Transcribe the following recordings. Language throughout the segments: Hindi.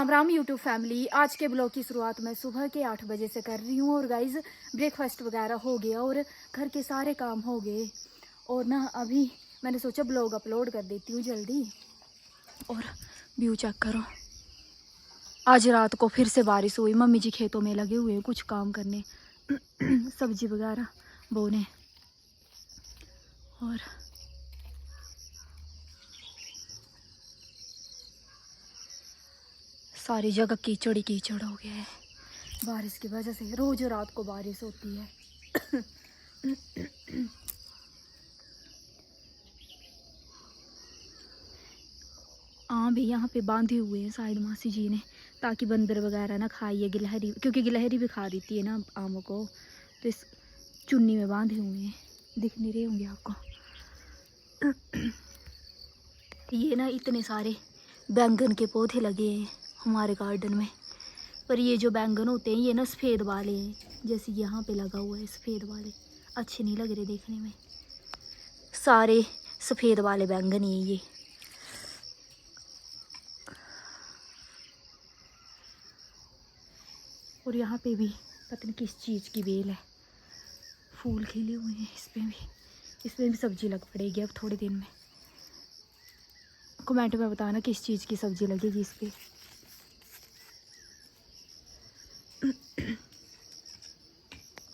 Ram Ram YouTube family. आज के ब्लॉग की शुरुआत मैं सुबह के 8 बजे से कर रही हूँ और गाइज ब्रेकफास्ट वगैरह हो गया और घर के सारे काम हो गए। और ना अभी मैंने सोचा ब्लॉग अपलोड कर देती हूँ जल्दी। और व्यू चेक करो, आज रात को फिर से बारिश हुई। मम्मी जी खेतों में लगे हुए हैं कुछ काम करने सब्जी वगैरह बोने। और सारी जगह कीचड़ ही कीचड़ हो गया है बारिश की वजह से। रोज रात को बारिश होती है। हाँ भी यहाँ पे बांधे हुए हैं शायद मासी जी ने, ताकि बंदर वगैरह ना खाइए गिलहरी, क्योंकि गिलहरी भी खा देती है ना आमों को। तो इस चुन्नी में बांधे हुए हैं, दिख नहीं रहे होंगे आपको। ये ना इतने सारे बैंगन के पौधे लगे हैं हमारे गार्डन में। पर ये जो बैंगन होते हैं ये ना सफ़ेद वाले हैं, जैसे यहाँ पे लगा हुआ है सफ़ेद वाले। अच्छे नहीं लग रहे देखने में, सारे सफ़ेद वाले बैंगन ही ये। और यहाँ पे भी पता नहीं किस चीज़ की बेल है, फूल खिले हुए हैं इसमें भी सब्जी लग पड़ेगी अब थोड़े दिन में। कमेंट में बताना किस चीज़ की सब्जी लगेगी इस पर।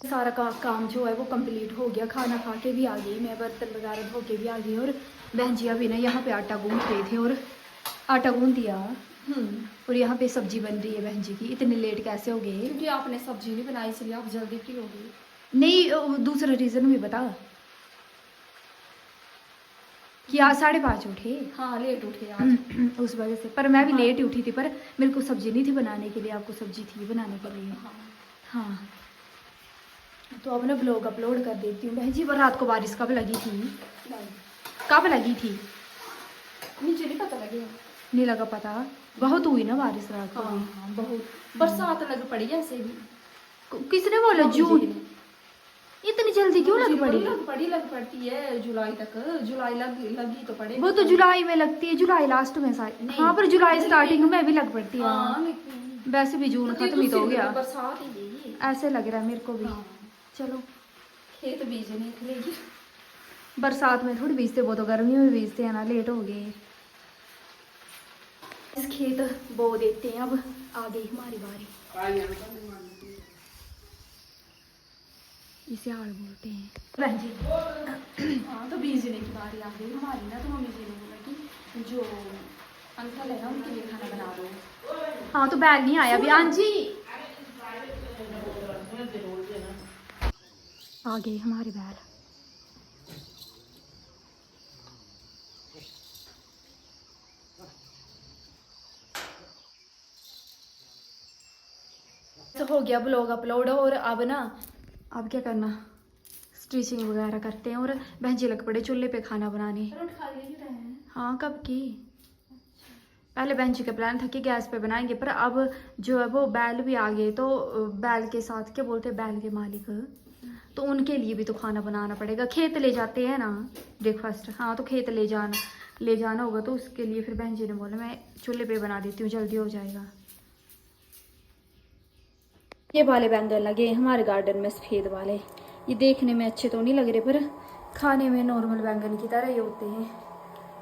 सारा काम जो है वो कंप्लीट हो गया। खाना खा के भी आ गई मैं, बर्तन वगैरह धो के भी आ गई। और बहन जी अभी ना यहाँ पे आटा गूंथ रहे थे और आटा गूंथ दिया। और यहाँ पे सब्जी बन रही है बहन जी की। इतने लेट कैसे हो गए? क्योंकि आपने सब्जी नहीं बनाई इसलिए आप जल्दी फ्री हो गई। नहीं, दूसरा रीज़न भी बता कि आज 5:30 उठे। हाँ लेट उठे आज। उस वजह से। पर मैं भी लेट ही उठी थी, पर मेरे को सब्जी नहीं थी बनाने के लिए, आपको सब्जी थी बनाने के लिए। हाँ तो अब ना ब्लॉग अपलोड कर देती हूँ। बहन जी पर रात को बारिश कब लगी थी? कब लगी थी? मुझे नहीं पता लगे। नहीं लगा पता, बहुत हुई ना बारिश रात को। हाँ बहुत बरसात लग पड़ी ऐसे भी। किसने बोला जून? इतनी जल्दी क्यों लग पड़ी? लग पड़ती है जुलाई तक। जुलाई लगी तो पड़े। वो तो जुलाई में लगती है, जुलाई लास्ट में शायद। हाँ पर जुलाई स्टार्टिंग में भी लग पड़ती है। वैसे भी जून खत्म ही तो हो गया। बरसात ही ऐसे लग रहा है मेरे को भी। चलो खेत बीजने निकलेगी। बरसात में थोड़ी बीजते, वो तो गर्मी में बीजते हैं ना, लेट हो गए। इस खेत बो देते हैं। अब आ गई हमारी बारी। इसे हाल बोलते हैं बहन जी। हाँ तो बीजने की बारी आ गई हमारी ना। तो मम्मी जी ने बोला कि जो अंकल है ना उनके लिए खाना बना दो। हाँ तो बैल नहीं आया अभी। हाँ जी आ गए हमारे बैल। तो हो गया ब्लॉग अपलोड। और अब ना अब क्या करना, स्टिचिंग वगैरह करते हैं। और बहन जी लग पड़े चूल्हे पे खाना बनाने। हाँ कब की? पहले बहन जी का प्लान था कि गैस पे बनाएंगे, पर अब जो है वो बैल भी आ गए। तो बैल के साथ क्या बोलते हैं, बैल के मालिक, तो उनके लिए भी तो खाना बनाना पड़ेगा। खेत ले जाते हैं ना ब्रेकफास्ट। हाँ तो खेत ले जाना होगा, तो उसके लिए फिर बहन जी ने बोला मैं चूल्हे पे बना देती हूँ, जल्दी हो जाएगा। ये वाले बैंगन लगे हमारे गार्डन में, सफ़ेद वाले। ये देखने में अच्छे तो नहीं लग रहे, पर खाने में नॉर्मल बैंगन की तरह ही होते हैं।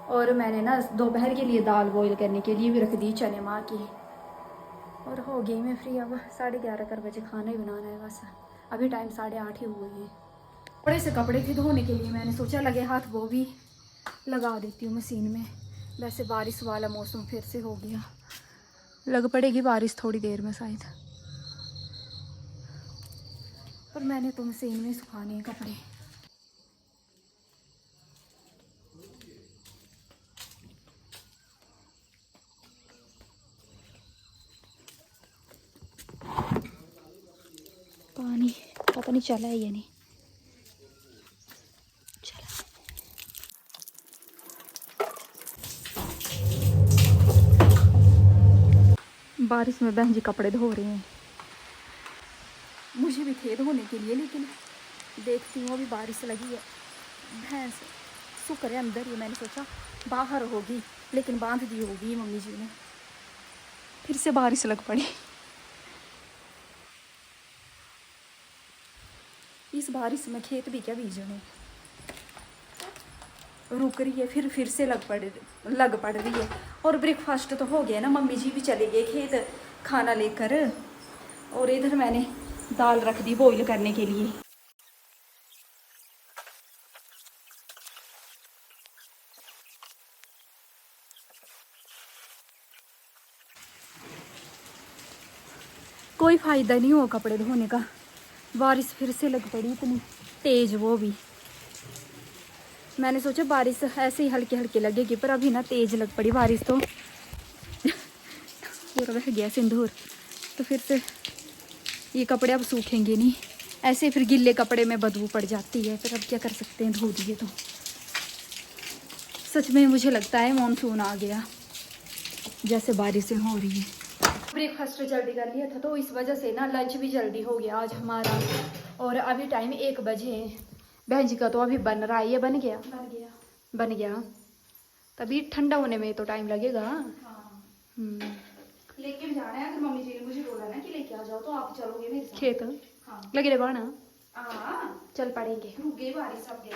और मैंने ना दोपहर के लिए दाल बॉईल करने के लिए भी रख दी, चने माँ की। और हो गई मैं फ्री। अब 11:30 बजे खाना ही बनाना है बस। अभी टाइम 8:30 ही हुए हैं। थोड़े से कपड़े थे धोने के लिए, मैंने सोचा लगे हाथ वो भी लगा देती हूँ मशीन में। वैसे बारिश वाला मौसम फिर से हो गया, लग पड़ेगी बारिश थोड़ी देर में शायद। पर मैंने तो मशीन में सुखाने हैं कपड़े। पानी पता नहीं चला है या नहीं चला। बारिश में बहन जी कपड़े धो रहे हैं। मुझे भी थे धोने के लिए, लेकिन देखती हूँ अभी बारिश लगी है। भैंस शुक्र है अंदर ही, मैंने सोचा बाहर होगी, लेकिन बांध दी होगी मम्मी जी ने। फिर से बारिश लग पड़ी। इस बारिश में खेत भी क्या बीजने, रुक रही है फिर से लग पड़ रही है। और ब्रेकफास्ट तो हो गया ना, मम्मी जी भी चले गए खेत खाना लेकर, और इधर मैंने दाल रख दी बॉईल करने के लिए। कोई फायदा नहीं हुआ कपड़े धोने का, बारिश फिर से लग पड़ी इतनी तेज, वो भी मैंने सोचा बारिश ऐसे ही हल्की हल्की लगेगी, पर अभी ना तेज लग पड़ी बारिश तो पूरा बह गया सिंदूर। तो फिर से ये कपड़े अब सूखेंगे नहीं, ऐसे फिर गिल्ले कपड़े में बदबू पड़ जाती है, फिर अब क्या कर सकते हैं, धो दिए तो। सच में मुझे लगता है मानसून आ गया, जैसे बारिशें हो रही है। ब्रेकफास्ट जल्दी कर लिया था तो इस वजह से ना लंच भी जल्दी हो गया आज हमारा। और अभी टाइम 1 बजे है। बहन जी का तो अभी बन रहा है, ये बन गया तभी ठंडा होने में तो टाइम लगेगा। लेके भी जाना है, तो मम्मी जी ने मुझे बोला ना कि लेके आ जाओ, तो आप चलोगे मेरे साथ खेत? हाँ लगे रे बाना। हाँ चल पड़ेंगे, रुक गई बारिश अब गई।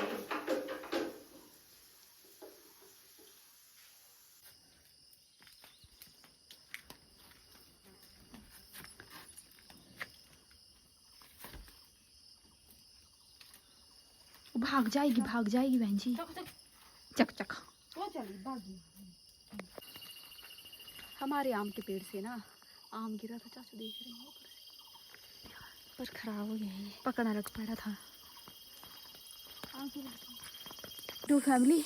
भाग जाएगी बहन जी, चक चक वो चली भागी। हमारे आम के पेड़ से ना आम गिरा था, चाचू देख रहे हो, पर खराब हो गया है, पकड़ा रख पड़ा था। टू फैमिली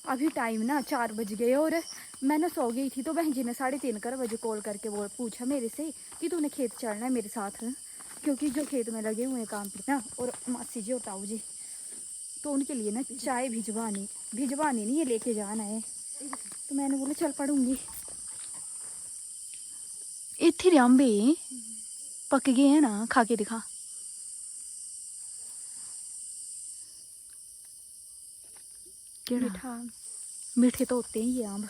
अभी टाइम ना 4 बज गए और मैं ना सो गई थी, तो बहन जी ने 3:30 बजे कॉल करके वो पूछा मेरे से कि तूने खेत चलना है मेरे साथ, क्योंकि जो खेत में लगे हुए हैं काम पे ना, और मासी जी और ताऊ जी, तो उनके लिए ना चाय भिजवानी नहीं है, लेके जाना है। तो मैंने बोला चल पड़ूंगी। इतने अंबे पक गए हैं ना, खा के दिखा। मीठा मीठे तो होते हैं ये आम।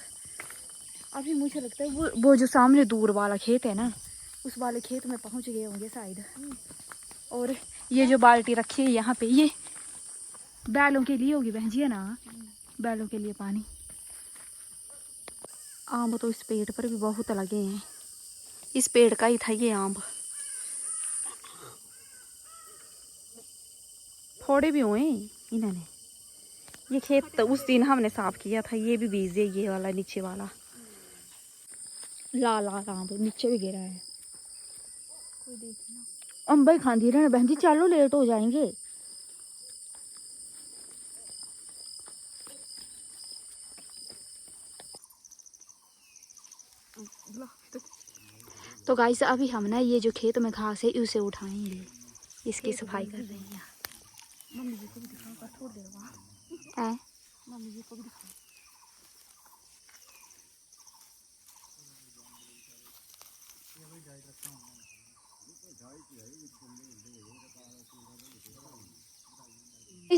अभी मुझे लगता है वो जो सामने दूर वाला खेत है ना, उस वाले खेत में पहुंच गए होंगे शायद। और ये जो बाल्टी रखी है यहाँ पे, ये बैलों के लिए होगी बहन जी, है ना, बैलों के लिए पानी। आम तो इस पेड़ पर भी बहुत लगे हैं, इस पेड़ का ही था ये आम। थोड़े भी हुए इन्होंने। ये खेत तो उस दिन हमने साफ किया था, ये भी बीज है, ये वाला नीचे वाला लाल आम नीचे भी गिरा है। कोई देखना अम्बा ही खाती रहना बहन जी, चलो लेट हो जाएंगे। तो गाइस अभी हम ना ये जो खेत में घास है उसे उठाएंगे, इसकी सफाई कर रहे हैं। मम्मी जी को भी दिखाओ, थोड़ी देर बाद मम्मी जी को भी दिखाओ।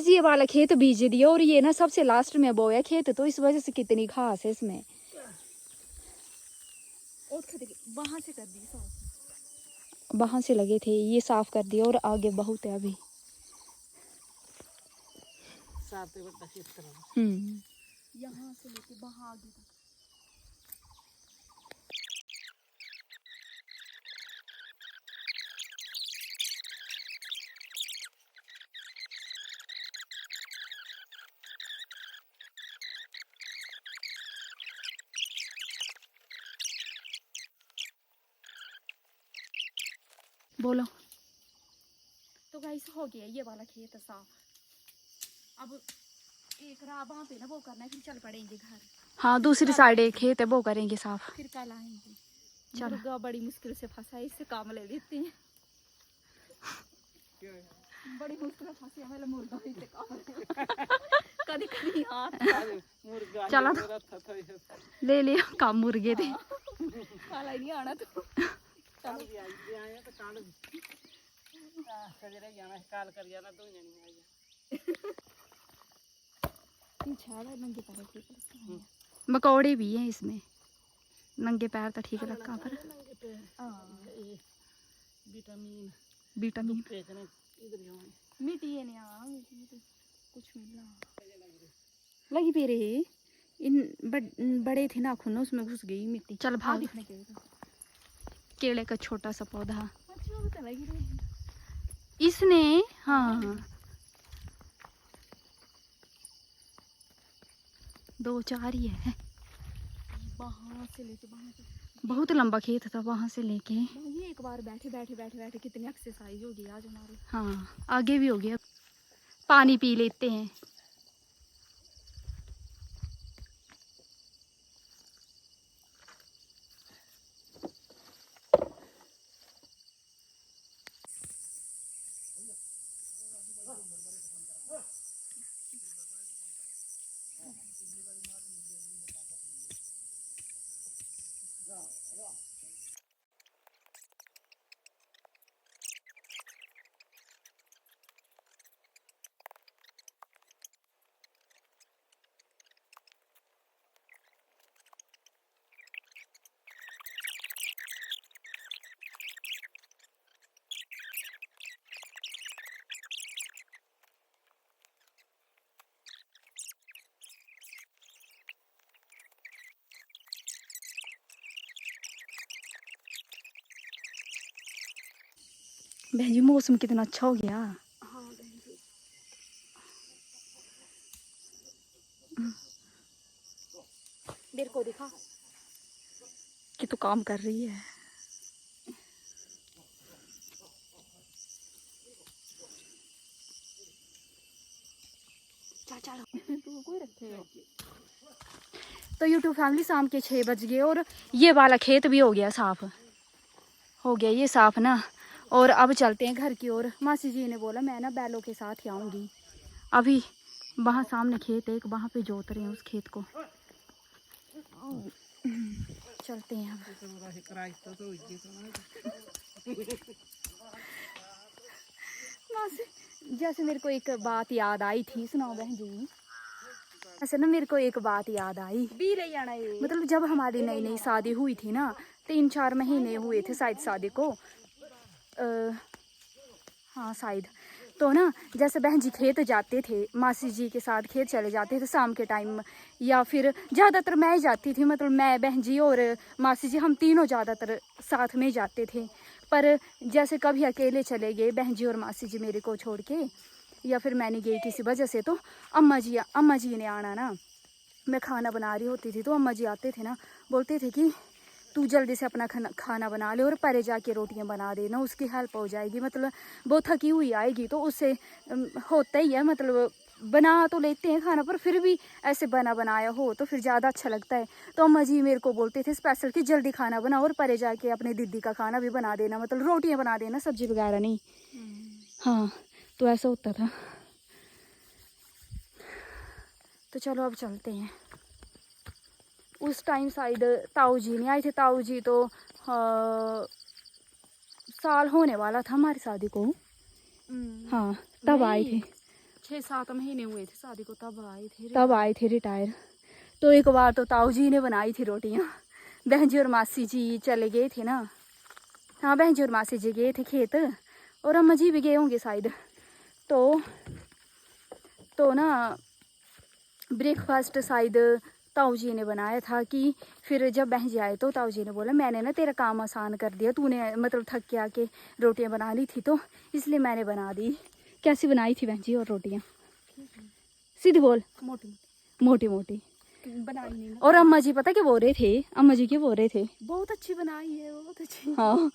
ये वाला खेत बीज दिया, और ये ना सबसे लास्ट में बोया खेत, तो इस वजह से कितनी घास है इसमें। वहां से कर दी, वहां से लगे थे, ये साफ कर दिया, और आगे बहुत है अभी। यहाँ से लेके वहां आगे तक। बोलो। तो गाइस हो गया ये वाला खेत साफ। अब एक राह वहाँ पे ना वो करना है, फिर चल पड़ेंगे घर। हाँ दूसरी साइड एक खेत है, वो करेंगे साफ, फिर कल आएंगे। चलो बड़ी मुश्किल से फंसा है, इससे काम ले लेते हैं। बड़ी मुश्किल से फंसी है, मुर्गा से काम कभी कभी हाथ चला ले लिया काम, मुर्गे थे काला ही नहीं आना तो मकौड़े भी हैं इसमें। नंगे पैर तो ठीक लगा पर विटामिन मिट्टी ने कुछ मिलना लगी पेरे इन बड़े थे नाखून उसमें घुस गई मिट्टी। चल भाग। दिखने केले का छोटा सा पौधा। अच्छा लगी रही इसने। हाँ 2-4 ही है। वहाँ से लेके वहाँ से बहुत लंबा खेत था, वहाँ से लेके ये एक बार बैठे बैठे बैठे बैठे कितनी एक्सरसाइज हो गई आज हमारी। हाँ आगे भी हो गया। पानी पी लेते हैं। बहन जी मौसम कितना अच्छा हो गया। हाँ बहन जी। मेरे को दिखा कि तू काम कर रही है। तो यूट्यूब फैमिली शाम के 6 बज गए और ये वाला खेत भी हो गया साफ। हो गया ये साफ ना। और अब चलते हैं घर की ओर। मासी जी ने बोला मैं ना बैलों के साथ ही आऊँगी। अभी वहाँ सामने खेत है एक, वहाँ पे जोत रहे हैं उस खेत को। चलते हैं मासी जैसे मेरे को एक बात याद आई थी। सुनाओ बहन जी। ऐसे ना मेरे को एक बात याद आई। मतलब जब हमारी नई नई शादी हुई थी ना 3-4 महीने हुए थे शायद शादी को। हाँ शायद। तो ना जैसे बहन जी खेत जाते थे मासी जी के साथ खेत चले जाते थे शाम के टाइम, या फिर ज़्यादातर मैं ही जाती थी। मतलब मैं बहन जी और मासी जी हम तीनों ज़्यादातर साथ में जाते थे। पर जैसे कभी अकेले चले गए बहन जी और मासी जी मेरे को छोड़ के, या फिर मैंने गई किसी वजह से, तो अम्मा जी ने आना ना। मैं खाना बना रही होती थी तो अम्मा जी आते थे ना, बोलते थे कि तू जल्दी से अपना खाना बना ले और परे जाके रोटियां बना देना, उसकी हेल्प हो जाएगी। मतलब वो थकी हुई आएगी तो उससे होता ही है। मतलब बना तो लेते हैं खाना पर फिर भी ऐसे बना बनाया हो तो फिर ज़्यादा अच्छा लगता है। तो अम्मा जी मेरे को बोलते थे स्पेशल कि जल्दी खाना बना और परे जाके अपने दीदी का खाना भी बना देना, मतलब रोटियाँ बना देना, सब्जी वगैरह नहीं। हाँ तो ऐसा होता था। तो चलो अब चलते हैं। उस टाइम शायद ताऊ जी नहीं आए थे। ताऊ जी तो साल होने वाला था हमारी शादी को। हाँ तब आए थे। 6-7 महीने हुए थे शादी को तब आए थे रिटायर। तो एक बार तो ताऊ जी ने बनाई थी रोटियाँ। बहन जी और मासी जी चले गए थे ना। हाँ बहन जी और मासी जी गए थे खेत और अम्मा जी भी गए होंगे शायद। तो ना ब्रेकफास्ट शायद ताऊ जी ने बनाया था। कि फिर जब बहन जी आए तो ताऊ जी ने बोला मैंने ना तेरा काम आसान कर दिया, तूने मतलब थक के आके रोटियां बना ली थी तो इसलिए मैंने बना दी। कैसी बनाई थी बहन जी और रोटियां? सीधी बोल। मोटी मोटी बनाई नहीं। और अम्मा जी पता क्या बोल रहे थे? अम्मा जी क्या बोल रहे थे? बहुत अच्छी बनाई है, बहुत अच्छी। हाँ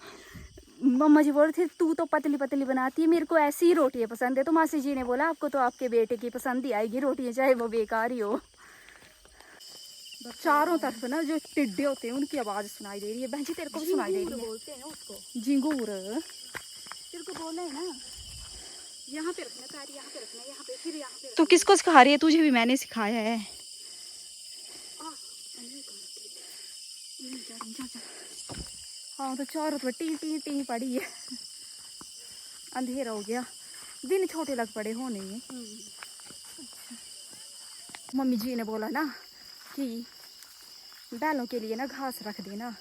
मम्मा जी बोल रहे थे तू तो पतली पतली बनाती है, मेरे को ऐसी ही रोटियां पसंद है। तो मासी जी ने बोला आपको तो आपके बेटे की पसंद ही आएगी रोटियां, चाहे वो बेकार ही हो। चारों तरफ ना जो टिड्डे होते हैं उनकी आवाज सुनाई दे रही है। बहन जी तेरे को भी सुनाई दे रही है? बोलते हैं उसको झिंगूर। तेरे को बोला है ना यहाँ पे रखना पैर, यहाँ पे रखना, यहाँ पे, फिर यहाँ पे। तू किसको सिखा रही है? तुझे भी मैंने सिखाया है। हाँ तो चारों तरफ टी टी टी पड़ी है। अंधेरा हो गया, दिन छोटे लग पड़े होने में। मम्मी जी ने बोला ना कि बैलों के लिए ना घास रख देना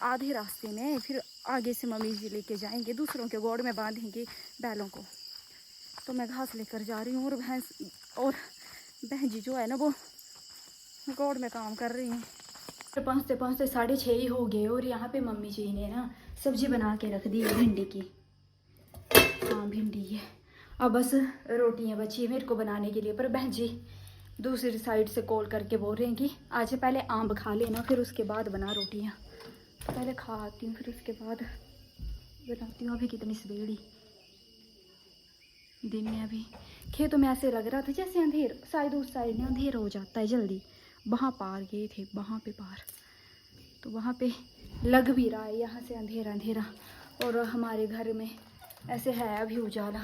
आधे रास्ते में, फिर आगे से मम्मी जी लेके जाएंगे, दूसरों के गोड़ में बांधेंगे बैलों को। तो मैं घास लेकर जा रही हूँ और बहन जी जो है ना वो गोड़ में काम कर रही हैं। तो पहुँचते पहुँचते 6:30 ही हो गए और यहाँ पे मम्मी जी ने ना सब्जी बना के रख दी है भिंडी की। हाँ भिंडी है। अब बस रोटियाँ बची है मेरे को बनाने के लिए, पर बहन जी दूसरी साइड से कॉल करके बोल रहे हैं कि आज पहले आम खा लेना फिर उसके बाद बना रोटियाँ। तो पहले खा आती हूँ फिर उसके बाद बनाती हूँ। अभी कितनी सवेड़ी दिन में, अभी खेतों में ऐसे लग रहा था जैसे अंधेर, शायद उस साइड में अंधेर हो जाता है जल्दी। वहाँ पार गए थे, वहाँ पे पार, तो वहाँ पे लग भी रहा है यहाँ से अंधेरा अंधेरा, और हमारे घर में ऐसे है अभी उजाला।